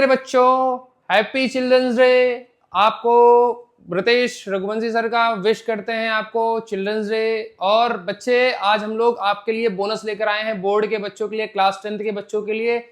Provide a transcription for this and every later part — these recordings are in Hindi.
बच्चों, हैप्पी चिल्ड्रंस डे। आपको ब्रतेश रघुवंशी सर का विश करते हैं आपको चिल्ड्रंस डे। और बच्चे, आज हम लोग आपके लिए बोनस लेकर आए हैं बोर्ड के बच्चों के लिए, क्लास 10th के बच्चों के लिए।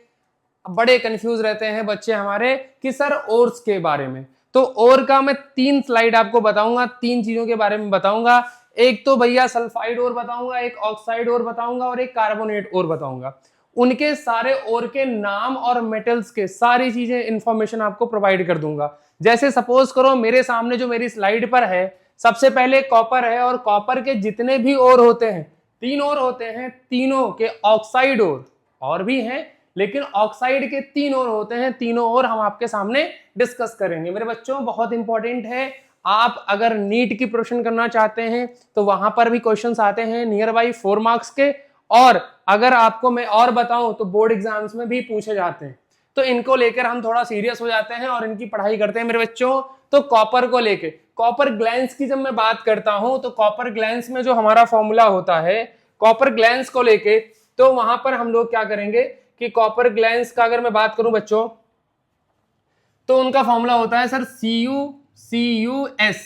बड़े कंफ्यूज रहते हैं बच्चे हमारे कि सर ओर्स के बारे में। तो ओर का मैं 3 स्लाइड आपको बताऊंगा, 3 चीजों के बारे में बताऊंगा। एक तो भैया सल्फाइड ओर बताऊंगा, एक ऑक्साइड ओर बताऊंगा और एक कार्बोनेट ओर बताऊंगा। उनके सारे ओर के नाम और मेटल्स के सारी चीजें इंफॉर्मेशन आपको प्रोवाइड कर दूंगा। जैसे सपोज करो मेरे सामने जो मेरी स्लाइड पर है, सबसे पहले कॉपर है और कॉपर के जितने भी ओर होते हैं, 3 ओर होते हैं, तीनों के ऑक्साइड ओर और भी हैं, लेकिन ऑक्साइड के 3 ओर होते हैं। तीनों ओर हम आपके सामने डिस्कस करेंगे मेरे बच्चों। बहुत इंपॉर्टेंट है, आप अगर नीट की प्रिपरेशन करना चाहते हैं तो वहां पर भी क्वेश्चंस आते हैं नियर बाई 4 मार्क्स के, और अगर आपको मैं और बताऊं तो बोर्ड एग्जाम्स में भी पूछे जाते हैं। तो इनको लेकर हम थोड़ा सीरियस हो जाते हैं और इनकी पढ़ाई करते हैं मेरे बच्चों। तो कॉपर को लेके, कॉपर ग्लैंस की जब मैं बात करता हूं तो कॉपर ग्लैंस में जो हमारा फॉर्मूला होता है कॉपर ग्लैंस को लेके, तो वहां पर हम लोग क्या करेंगे कि कॉपर ग्लैंस का अगर मैं बात करूं बच्चों, तो उनका फॉर्मूला होता है सर CuCuS।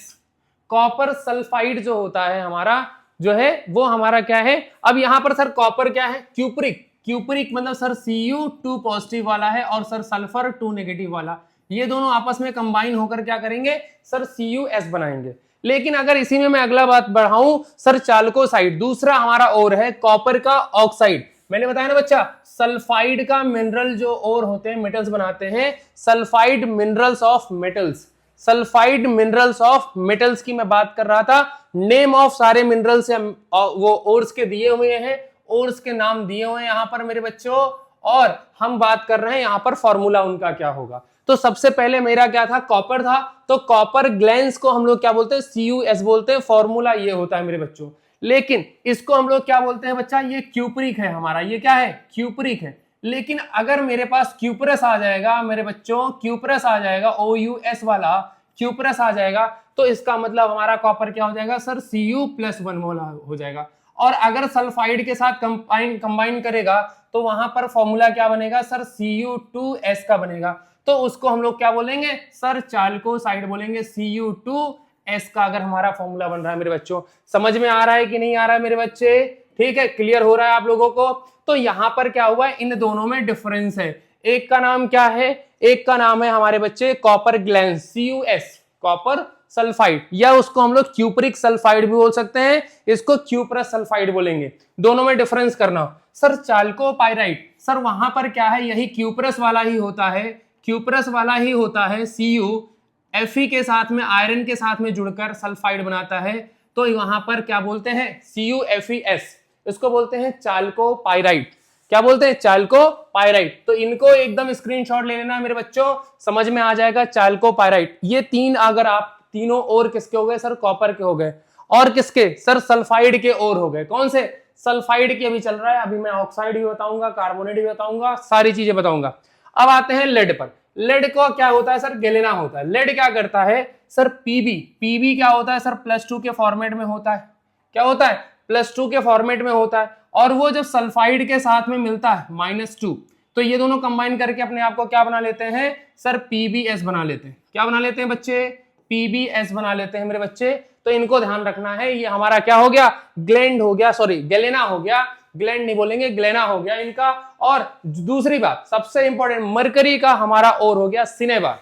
कॉपर सल्फाइड जो होता है हमारा, जो है वो हमारा क्या है, अब यहां पर सर कॉपर क्या है, क्यूपरिक। क्यूपरिक मतलब सर Cu 2 पॉजिटिव वाला है और सर सल्फर 2 नेगेटिव वाला। ये दोनों आपस में कंबाइन होकर क्या करेंगे सर CuS बनाएंगे। लेकिन अगर इसी में मैं अगला बात बढ़ाऊं, सर चाल्कोसाइड दूसरा हमारा और है कॉपर का ऑक्साइड। मैंने बताया ना बच्चा, सल्फाइड का मिनरल जो और होते हैं, मेटल्स बनाते हैं, sulphide minerals of metals. Sulphide minerals of metals की मैं बात कर रहा था। नेम ऑफ सारे मिनरल्स वो ओर्स के दिए हुए हैं, ओर्स के नाम दिए हुए हैं यहां पर मेरे बच्चों, और हम बात कर रहे हैं यहां पर फॉर्मूला उनका क्या होगा। तो सबसे पहले मेरा क्या था, कॉपर था। तो कॉपर ग्लैंस को हम लोग क्या बोलते हैं, CuS बोलते हैं। फॉर्मूला ये होता है मेरे बच्चों। लेकिन इसको हम लोग क्या बोलते हैं बच्चा, ये क्यूपरिक है हमारा, ये क्या है, क्यूपरिक है। लेकिन अगर मेरे पास क्यूपरस आ जाएगा मेरे बच्चों, क्यूपरस आ जाएगा OUS वाला, क्यूपरस आ जाएगा, तो इसका मतलब हमारा कॉपर क्या हो जाएगा सर, Cu+1 वाला हो जाएगा। और अगर सल्फाइड के साथ कंबाइन करेगा तो वहां पर फॉर्मूला क्या बनेगा सर, Cu2S का बनेगा। तो उसको हम लोग क्या बोलेंगे सर, चाल्कोसाइड बोलेंगे। Cu2S का अगर हमारा फॉर्मूला बन रहा है मेरे बच्चों। समझ में आ रहा है कि नहीं आ रहा है मेरे बच्चे, ठीक है, क्लियर हो रहा है आप लोगों को। तो यहां पर क्या हुआ, इन दोनों में डिफरेंस है। एक का नाम क्या है, एक का नाम है हमारे बच्चे copper glance CuS, copper sulphide, या उसको हम लोग क्यूपरिक सल्फाइड भी बोल सकते हैं, इसको क्यूपरस सल्फाइड बोलेंगे। दोनों में डिफरेंस करना। सर चाल्कोपाइराइट, सर वहां पर क्या है, यही क्यूपरस वाला ही होता है, क्यूपरस वाला ही होता है। Fe के साथ में, आयरन के साथ में जुड़कर सल्फाइड बनाता है। तो वहां पर क्या बोलते हैं, CuFeS, इसको बोलते हैं चाल्कोपाइराइट। क्या बोलते हैं, चाल्कोपाइराइट। तो इनको एकदम स्क्रीनशॉट ले लेना मेरे बच्चों, समझ में आ जाएगा चाल्कोपाइराइट। ये 3 अगर आप तीनों और किसके हो गए सर, कॉपर के हो गए। और किसके सर, सल्फाइड के और हो गए। कौन से, सल्फाइड के अभी चल रहा है, अभी मैं ऑक्साइड भी बताऊंगा, कार्बोनेट भी बताऊंगा, सारी चीजें बताऊंगा। अब आते हैं लेड पर। लेड को क्या होता है सर, गैलेना होता है। लेड क्या करता है सर, पीबी क्या होता है सर, +2 के फॉर्मेट में होता है। क्या होता है, +2 के फॉर्मेट में होता है। और वो जब सल्फाइड के साथ में मिलता है -2, तो ये दोनों कंबाइन करके अपने आप को क्या बना लेते हैं सर, PbS बना लेते हैं। क्या बना लेते हैं बच्चे, PbS बना लेते हैं मेरे बच्चे। तो इनको ध्यान रखना है, ये हमारा क्या हो गया, ग्लैंड हो गया, सॉरी गैलेना हो गया, ग्लैंड नहीं बोलेंगे, ग्लेना हो गया इनका। और दूसरी बात सबसे इंपॉर्टेंट, मरकरी का हमारा और हो गया सिनेबार।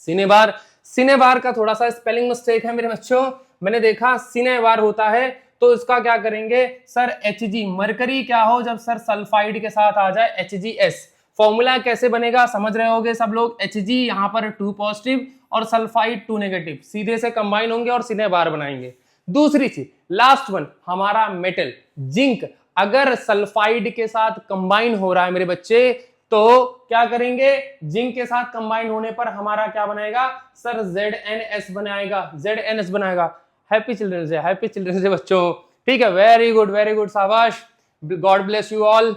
सिनेबार, सिनेबार का थोड़ा सा स्पेलिंग मिस्टेक है मेरे बच्चों, मैंने देखा सिनेबार होता है, तो इसका क्या करेंगे सर, Hg। मरकरी क्या हो जब सर सल्फाइड के साथ आ जाए, HgS। फॉर्मूला कैसे बनेगा समझ रहे होगे सब लोग, Hg यहां पर 2 पॉजिटिव और सल्फाइड 2 नेगेटिव, सीधे से कंबाइन होंगे और सिनेबार बनाएंगे। दूसरी चीज, लास्ट वन हमारा मेटल जिंक, अगर सल्फाइड के साथ कंबाइन हो रहा है मेरे बच्चे, तो क्या करेंगे, जिंक के साथ कंबाइन होने पर हमारा क्या बनाएगा सर, ZnS बनाएगा, ZnS बनाएगा। Happy children's day, happy children's day बच्चों, ठीक है, वेरी गुड, शाबाश, गॉड ब्लेस यू ऑल,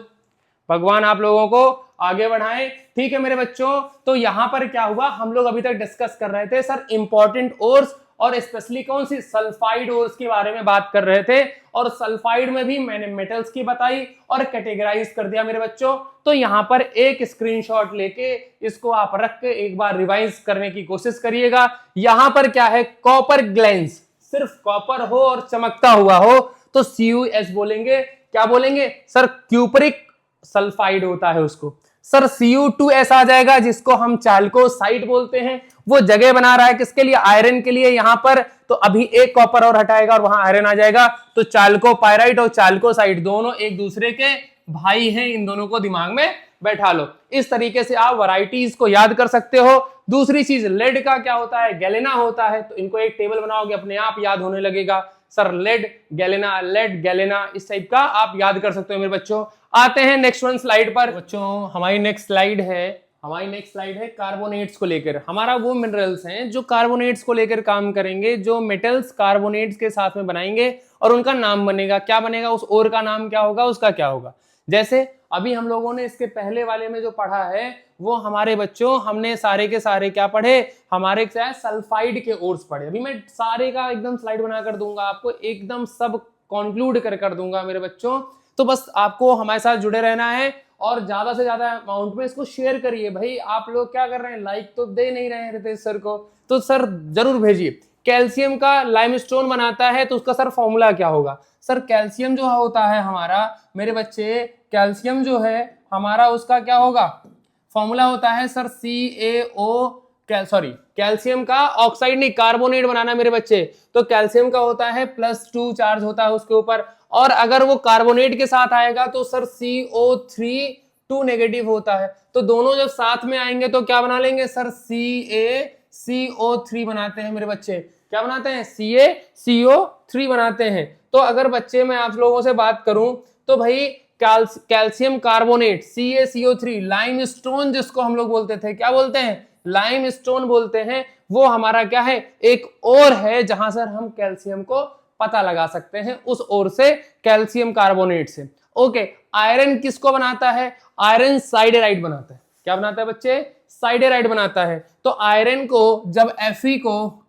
भगवान आप लोगों को आगे बढ़ाएं, ठीक है मेरे बच्चों। तो यहां पर क्या हुआ, हम लोग अभी तक डिस्कस कर रहे थे सर इंपॉर्टेंट ओर्स और स्पेशली कौन सी सल्फाइड ओर्स के बारे में बात कर रहे थे, और सल्फाइड में भी मैंने मेटल्स की बताई और कैटेगराइज कर दिया मेरे बच्चों। तो यहाँ पर एक स्क्रीनशॉट लेके इसको आप रख के एक बार रिवाइज करने की कोशिश करिएगा। यहाँ पर क्या है, कॉपर ग्लैंस, सिर्फ कॉपर हो और चमकता हुआ हो तो CuS बोलेंगे। क्या बोलेंगे सर, क्यूपरिक सल्फाइड होता है उसको। सर Cu2S आ जाएगा जिसको हम चाल्कोसाइट बोलते हैं। वो जगह बना रहा है किसके लिए, आयरन के लिए यहाँ पर। तो अभी एक कॉपर और हटाएगा और वहां आयरन आ जाएगा। तो चाल्कोपाइराइट और चाल्कोसाइट दोनों एक दूसरे के भाई हैं, इन दोनों को दिमाग में बैठा लो। इस तरीके से आप वैरायटीज को याद कर सकते हो। दूसरी चीज, लेड का क्या होता है, गैलेना होता है। तो इनको एक टेबल बनाओगे अपने आप याद होने लगेगा। सर लेड गैलेना इस टाइप का आप याद कर सकते हो मेरे बच्चों। आते हैं नेक्स्ट वन स्लाइड पर बच्चों। हमारी नेक्स्ट स्लाइड है कार्बोनेट्स को लेकर। हमारा वो मिनरल्स हैं जो कार्बोनेट्स को लेकर काम करेंगे, जो मेटल्स कार्बोनेट्स के साथ में बनाएंगे और उनका नाम बनेगा। क्या बनेगा, उस ओर का नाम क्या होगा, उसका क्या होगा। जैसे अभी हम लोगों ने इसके पहले वाले में जो पढ़ा है वो हमारे बच्चों, हमने सारे के सारे क्या पढ़े, हमारे सल्फाइड के ओर्स पढ़े। अभी मैं सारे का एकदम स्लाइड बना कर दूंगा आपको, एकदम सब कंक्लूड कर दूंगा मेरे बच्चों। तो बस आपको हमारे साथ जुड़े रहना है और ज्यादा से ज्यादा अमाउंट में इसको शेयर करिए। भाई आप लोग क्या कर रहे हैं, लाइक तो दे नहीं रहे हैं रितेश सर को, तो सर जरूर भेजिए। कैल्शियम का लाइमस्टोन बनाता है तो उसका सर फॉर्मूला क्या होगा। सर कैल्शियम जो होता है हमारा मेरे बच्चे, कैल्शियम जो है हमारा उसका क्या होगा, फॉर्मूला होता है सर कैल्शियम का ऑक्साइड नहीं, कार्बोनेट बनाना मेरे बच्चे। तो कैल्शियम का होता है +2 चार्ज होता है उसके ऊपर, और अगर वो कार्बोनेट के साथ आएगा तो सर CO3 2 नेगेटिव होता है। तो दोनों जब साथ में आएंगे तो क्या बना लेंगे सर, CaCO3 बनाते हैं मेरे बच्चे। क्या बनाते हैं, CaCO3 बनाते हैं। तो अगर बच्चे मैं आप लोगों से बात करूं तो भाई कैल्शियम कार्बोनेट CaCO3, लाइमस्टोन जिसको हम लोग बोलते थे, क्या बोलते हैं, लाइमस्टोन बोलते हैं। वो हमारा क्या है, एक और है जहां सर हम कैल्शियम को पता लगा सकते हैं, उस ओर से कैल्शियम कार्बोनेट से। ओके, आयरन किसको बनाता है, आयरन साइडेराइड बनाता है। क्या बनाता है बच्चे, साइडेराइड बनाता है। तो आयरन को जब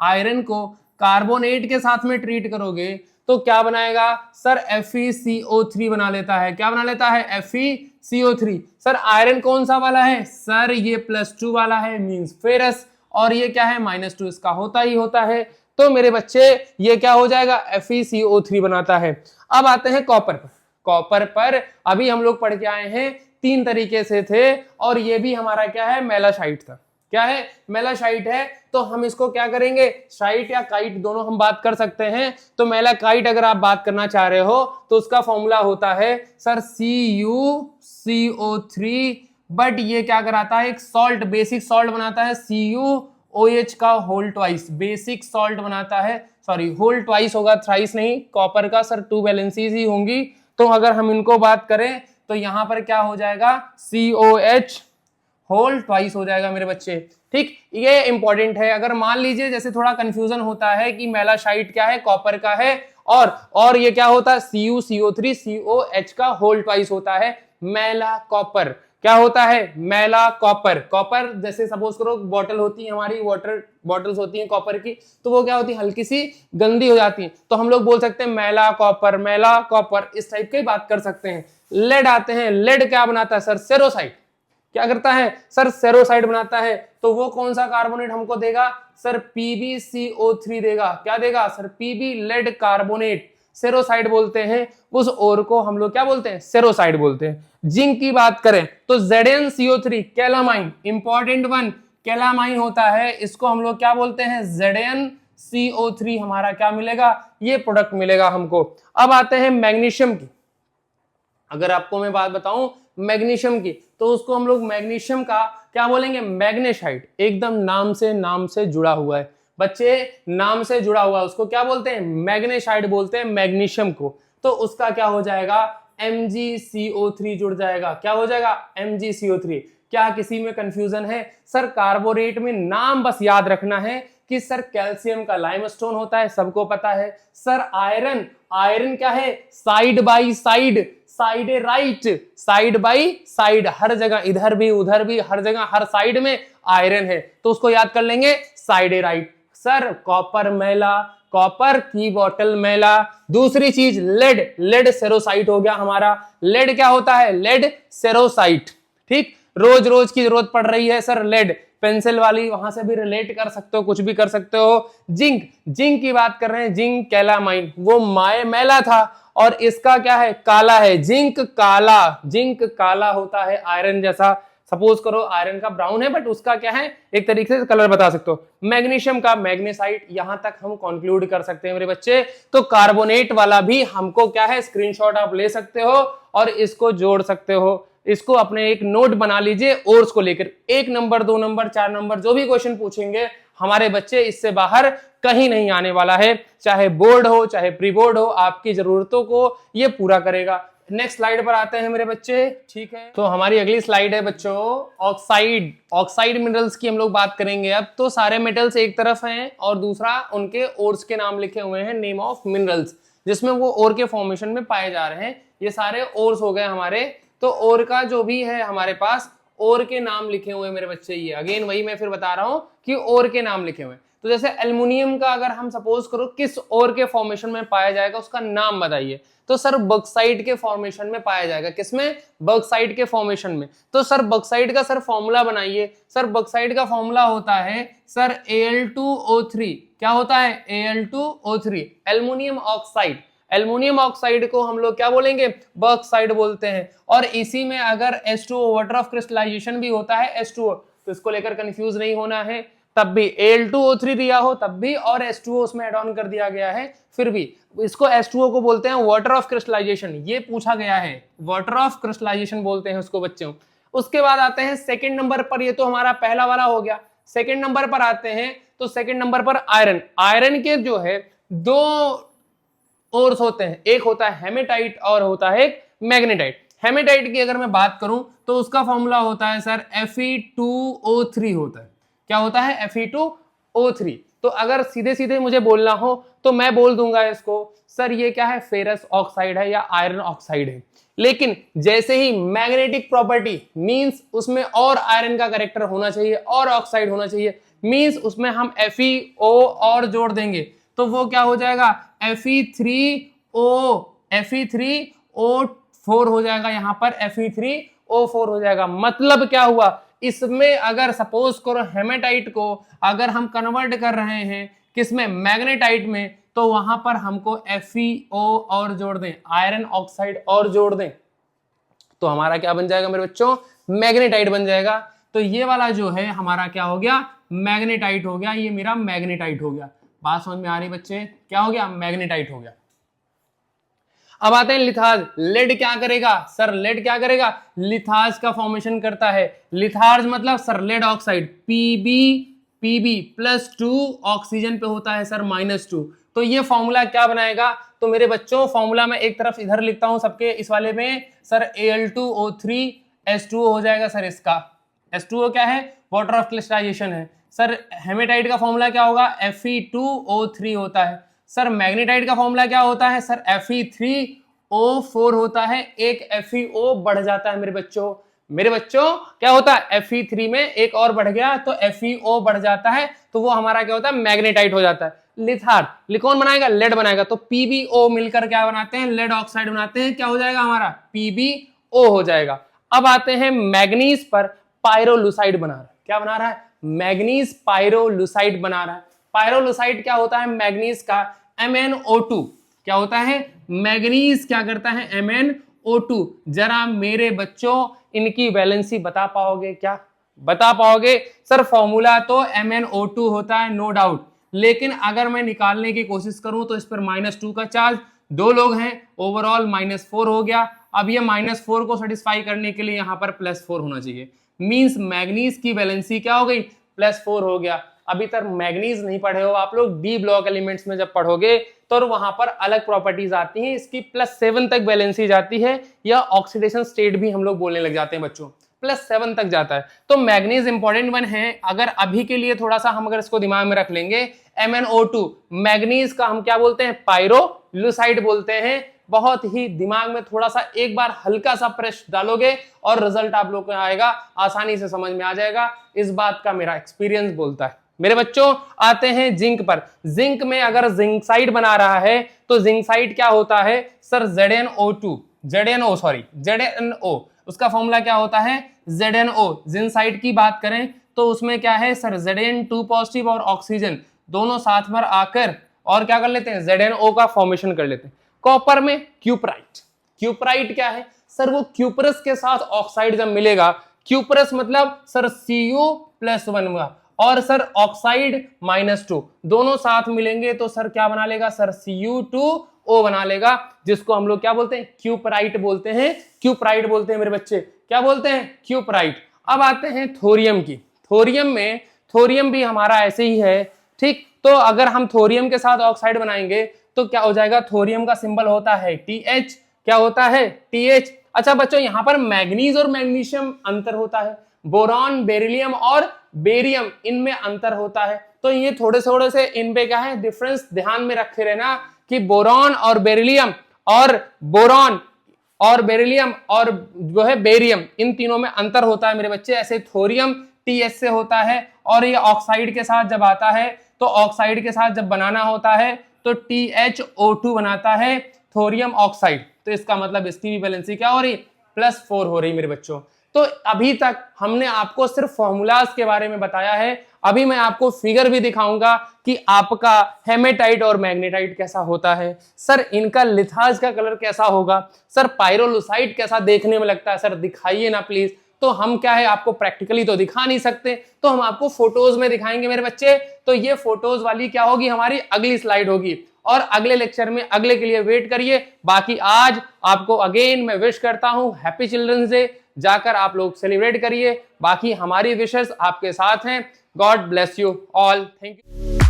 आयरन को कार्बोनेट के साथ में ट्रीट करोगे तो क्या बनाएगा सर, FeCO3 बना लेता है। क्या बना लेता है, FeCO3। सर आयरन कौन सा वाला है, सर ये +2 वाला है, मींस फेरस, और ये क्या है -2, इसका होता ही होता है। तो मेरे बच्चे ये क्या हो जाएगा, FeCO3 बनाता है। अब आते हैं कॉपर पर। कॉपर पर अभी हम लोग पढ़ के आए हैं 3 तरीके से थे, और ये भी हमारा क्या है, मेलासाइट था। क्या है, मेलासाइट है। तो हम इसको क्या करेंगे, साइट या काइट दोनों हम बात कर सकते हैं। तो मेलाकाइट अगर आप बात करना चाह रहे हो तो उसका फॉर्मूला होता है सर CuCO3, बट ये क्या कराता है, एक सॉल्ट, बेसिक सॉल्ट बनाता है, CuOH का होल ट्वाइस, बेसिक सॉल्ट बनाता है, सॉरी होल ट्वाइस होगा, थ्राइस नहीं। कॉपर का सर 2 वैलेंसीज ही होंगी। तो अगर हम इनको बात करें तो यहां पर क्या हो जाएगा, COH होल ट्वाइस हो जाएगा मेरे बच्चे। ठीक, ये इंपॉर्टेंट है। अगर मान लीजिए जैसे थोड़ा कंफ्यूजन होता है कि मेलासाइट क्या है, कॉपर का है, और ये क्या होता है, CuCO3 COH का होल ट्वाइस होता है, मेला कॉपर। क्या होता है, मेला कॉपर। कॉपर जैसे सपोज करो बॉटल होती है हमारी, वाटर बॉटल्स होती हैं कॉपर की, तो वो क्या होती है, हल्की सी गंदी हो जाती है, तो हम लोग बोल सकते हैं मेला कॉपर, इस टाइप की बात कर सकते हैं। लेड आते हैं, लेड क्या बनाता है सर, सेरोसाइड। क्या करता है सर, सेरोसाइड बनाता है। तो वो कौन सा कार्बोनेट हमको देगा सर, PbCO3 देगा। क्या देगा सर, Pb, लेड कार्बोनेट, सेरोसाइड बोलते हैं उस ओर को हम लोग क्या बोलते हैं, सेरोसाइड बोलते हैं। जिंक की बात करें तो ZnCO3, calamine, important one, calamine होता है, इसको हम लोग क्या बोलते हैं, ZnCO3 हमारा क्या मिलेगा, ये प्रोडक्ट मिलेगा हमको। अब आते हैं मैग्नीशियम की। अगर आपको मैं बात बताऊं मैग्नीशियम की, तो उसको हम लोग मैग्नीशियम का क्या बोलेंगे, मैग्नेसाइट। एकदम नाम से जुड़ा हुआ है बच्चे, नाम से जुड़ा हुआ है, उसको क्या बोलते हैं, मैग्नेसाइट बोलते हैं मैग्नीशियम को। तो उसका क्या हो जाएगा, MgCO3 जुड़ जाएगा। क्या हो जाएगा, MgCO3। क्या किसी में कंफ्यूजन है सर, कार्बोनेट में नाम बस याद रखना है कि सर कैल्शियम का लाइमस्टोन होता है, सबको पता है। सर आयरन क्या है, side by side, siderite, side by side, हर जगह, इधर भी उधर भी, हर जगह हर साइड में आयरन है, तो उसको याद कर लेंगे साइडेराइट। सर कॉपर मैला, कॉपर की बॉटल मैला। दूसरी चीज लेड, लेड सेरोसाइट हो गया हमारा। लेड क्या होता है? लेड सेरोसाइट। ठीक, रोज रोज की जरूरत पड़ रही है सर लेड, पेंसिल वाली, वहां से भी रिलेट कर सकते हो, कुछ भी कर सकते हो। जिंक, जिंक की बात कर रहे हैं, जिंक कैलामाइन, वो मैला था और इसका क्या है? काला है, जिंक काला। जिंक काला होता है आयरन जैसा। सपोज करो आयरन का ब्राउन है बट उसका क्या है, एक तरीके से कलर बता सकते हो। मैग्नीशियम का मैग्नेसाइट, यहां तक हम कंक्लूड कर सकते हैं मेरे बच्चे। तो कार्बोनेट वाला भी हमको क्या है, स्क्रीनशॉट आप ले सकते हो और इसको जोड़ सकते हो। इसको अपने एक नोट बना लीजिए ओर्स को लेकर। 1 नंबर 2 नंबर 4 नंबर जो भी क्वेश्चन पूछेंगे हमारे बच्चे इससे बाहर कहीं नहीं आने वाला है। चाहे बोर्ड हो चाहे प्री बोर्ड हो, आपकी जरूरतों को ये पूरा करेगा। नेक्स्ट स्लाइड पर आते हैं मेरे बच्चे। ठीक है, तो हमारी अगली स्लाइड है बच्चों ऑक्साइड। ऑक्साइड मिनरल्स की हम लोग बात करेंगे अब। तो सारे मेटल्स एक तरफ हैं और दूसरा उनके ओर्स के नाम लिखे हुए हैं, नेम ऑफ मिनरल्स, जिसमें वो ओर के फॉर्मेशन में पाए जा रहे हैं। ये सारे ओर्स हो गए हमारे। तो ओर का जो भी है हमारे पास, ओर के नाम लिखे हुए मेरे बच्चे। ये अगेन वही मैं फिर बता रहा हूं कि ओर के नाम लिखे हुए। तो जैसे एल्युमिनियम का अगर हम सपोज करो किस ओर के फॉर्मेशन में पाया जाएगा, उसका नाम बताइए। तो सर बॉक्साइट के फॉर्मेशन में पाया जाएगा। किसमें? बॉक्साइट के फॉर्मेशन में। तो सर बॉक्साइट का सर फॉर्मूला बनाइए। सर बॉक्साइट का फॉर्मूला होता है सर Al2O3। क्या होता है? Al2O3, aluminium oxide. Aluminium oxide को हम लोग क्या बोलेंगे? बॉक्साइट बोलते हैं। और इसी में अगर H2O, वाटर ऑफ क्रिस्टलाइजेशन भी होता है H2O, तो इसको लेकर कंफ्यूज नहीं होना है। तब भी Al2O3 दिया हो तब भी, और H2O उसमें एड ऑन कर दिया गया है फिर भी। इसको H2O को बोलते हैं वाटर ऑफ क्रिस्टलाइजेशन। ये पूछा गया है, वाटर ऑफ क्रिस्टलाइजेशन बोलते हैं उसको बच्चों। उसके बाद आते हैं सेकंड नंबर पर। ये तो हमारा पहला वाला हो गया। सेकंड नंबर पर आते हैं तो सेकंड नंबर पर आयरन। आयरन के जो है 2 ओर्स होते हैं, एक होता है हेमेटाइट और होता है एक मैग्नेटाइट। हेमेटाइट की अगर मैं बात करूं तो उसका फॉर्मूला होता है सर Fe2O3 होता है। क्या होता है? Fe2O3। तो अगर सीधे सीधे मुझे बोलना हो तो मैं बोल दूंगा इसको सर ये क्या है, फेरस ऑक्साइड है या आयरन ऑक्साइड है। लेकिन जैसे ही मैग्नेटिक प्रॉपर्टी मींस उसमें और आयरन का कैरेक्टर होना चाहिए और ऑक्साइड होना चाहिए, मींस उसमें हम FeO और जोड़ देंगे तो वो क्या हो जाएगा? Fe3O4 हो जाएगा। यहां पर Fe3O4 हो जाएगा। मतलब क्या हुआ? इसमें अगर सपोज करो हेमेटाइट को अगर हम कन्वर्ट कर रहे हैं किसमें? मैग्नेटाइट में, तो वहां पर हमको FeO और जोड़ दें, आयरन ऑक्साइड और जोड़ दें, तो हमारा क्या बन जाएगा मेरे बच्चों? मैग्नेटाइट बन जाएगा। तो ये वाला जो है हमारा क्या हो गया? मैग्नेटाइट हो गया। ये मेरा मैग्नेटाइट हो गया। बात समझ में आ रही बच्चे? क्या हो गया? मैग्नेटाइट हो गया। अब आते हैं लिथार्ज। लेड क्या करेगा? सर लेड क्या करेगा? लिथार्ज का फॉर्मेशन करता है। लिथार्ज मतलब sir lead oxide, Pb+2 oxygen पे होता है सर -2। तो ये फॉर्मूला क्या बनाएगा? तो मेरे बच्चों फॉर्मूला में एक तरफ इधर लिखता हूं सबके इस वाले में, सर Al2O3 H2O हो जाएगा सर इसका। H2O क्या है? वाटर ऑफ क्रिस्टलाइजेशन है। सर हेमेटाइट का फॉर्मूला क्या होगा? Fe2O3 होता है। सर मैग्नेटाइट का फॉर्मूला क्या होता है? सर Fe3O4 होता है। एक FeO बढ़ जाता है मेरे बच्चों। मेरे बच्चों क्या होता है? Fe3 में एक और बढ़ गया तो FeO बढ़ जाता है, तो वो हमारा क्या होता है? मैग्नेटाइट हो जाता है। लिथार्ज कौन बनाएगा? लेड बनाएगा। तो PbO मिलकर क्या बनाते हैं? लेड ऑक्साइड बनाते हैं। क्या हो जाएगा हमारा? PbO हो जाएगा। अब आते हैं मैग्नीज पर। पायरोलुसाइड बना रहा है। क्या बना रहा है? मैग्नीज पायरोलुसाइड बना रहा है। पायरोलुसाइड क्या होता है? मैग्नीज का MnO2। क्या होता है? मैग्नीज क्या करता है? MnO2। जरा मेरे बच्चों इनकी वैलेंसी बता पाओगे क्या? बता पाओगे? सर फॉर्मूला तो MnO2 होता है, नो डाउट, लेकिन अगर मैं निकालने की कोशिश करूं तो इस पर -2 का चार्ज, 2 लोग हैं, ओवरऑल -4 हो गया। अब ये -4 को सेटिस्फाई करने के लिए यहां पर +4 होना चाहिए। मींस मैग्नीज की वैलेंसी क्या हो गई? +4 हो गया। अभी तक मैग्नीज नहीं पढ़े हो आप लोग, डी ब्लॉक एलिमेंट्स में जब पढ़ोगे तो वहां पर अलग प्रॉपर्टीज आती हैं, इसकी +7 तक वैलेंसी जाती है, या ऑक्सीडेशन स्टेट भी हम लोग बोलने लग जाते हैं बच्चों, +7 तक जाता है। तो मैग्नीज इंपॉर्टेंट वन है। अगर अभी के लिए थोड़ा सा हम अगर इसको दिमाग में रख लेंगे, MnO2 मैग्नीज का हम क्या बोलते हैं? पायरोलुसाइड बोलते हैं। बहुत ही दिमाग में थोड़ा सा एक बार हल्का सा प्रेस डालोगे और रिजल्ट आप लोग को आएगा, आसानी से समझ में आ जाएगा। इस बात का मेरा एक्सपीरियंस बोलता है, मेरे बच्चों आते हैं जिंक पर। जिंक में अगर जिंकसाइड बना रहा है तो जिंकसाइड क्या होता है सर, ZnO2, ZnO, उसका फॉर्मूला क्या होता है ZnO। जिंकसाइड की बात करें तो उसमें क्या है सर, Zn2 पॉजिटिव और ऑक्सीजन दोनों साथ में आकर और क्या कर लेते हैं, ZnO का फॉर्मेशन कर लेते हैं। कॉपर में क्यूपराइट, क्यूपराइट क्या है सर, वो क्यूपरस के साथ ऑक्साइड जब मिलेगा, क्यूपरस मतलब सर Cu+1 और सर ऑक्साइड -2 दोनों साथ मिलेंगे तो सर क्या बना लेगा सर, Cu2O बना लेगा, जिसको हम लोग क्या बोलते हैं, क्यूपराइट बोलते हैं। क्यूपराइट बोलते हैं मेरे बच्चे, क्या बोलते हैं, क्यूपराइट। अब आते हैं थोरियम की। थोरियम में, थोरियम भी हमारा ऐसे ही है, ठीक। तो अगर हम थोरियम के साथ ऑक्साइड बनाएंगे तो क्या हो जाएगा, थोरियम का सिंबल होता है TH, क्या होता है TH। अच्छा बच्चों, यहां पर मैग्नीज और मैग्नीशियम अंतर होता है, बोरॉन, बेरिलियम और बेरियम इनमें अंतर होता है। तो ये थोड़े थोड़े से इन पे क्या है डिफरेंस ध्यान में रखे रहना कि बोरॉन और बेरिलियम और बोरॉन और बेरिलियम और जो है बेरियम, इन तीनों में अंतर होता है मेरे बच्चे। ऐसे थोरियम TH से होता है और ये ऑक्साइड के साथ जब आता है तो ऑक्साइड के साथ जब बनाना होता है तो THO2 बनाता है, थोरियम ऑक्साइड। तो इसका मतलब इसकी भी वैलेंसी क्या हो रही, +4 हो रही मेरे बच्चों। तो अभी तक हमने आपको सिर्फ फॉर्मूलाज के बारे में बताया है, अभी मैं आपको फिगर भी दिखाऊंगा कि आपका हेमेटाइट और मैग्नेटाइट कैसा होता है, सर इनका लिथाज का कलर कैसा होगा, सर पायरोलुसाइट कैसा देखने में लगता है, सर दिखाइए ना प्लीज। तो हम क्या है आपको प्रैक्टिकली तो दिखा नहीं सकते, तो हम आपको फोटोज में दिखाएंगे मेरे बच्चे। तो ये फोटोज वाली क्या होगी, हमारी अगली स्लाइड होगी और अगले लेक्चर में अगले के लिए वेट करिए। बाकी आज आपको अगेन मैं विश करता हूं हैप्पी चिल्ड्रंस डे, जाकर आप लोग सेलिब्रेट करिए। बाकी हमारी विशेस आपके साथ हैं। God bless you all, thank you.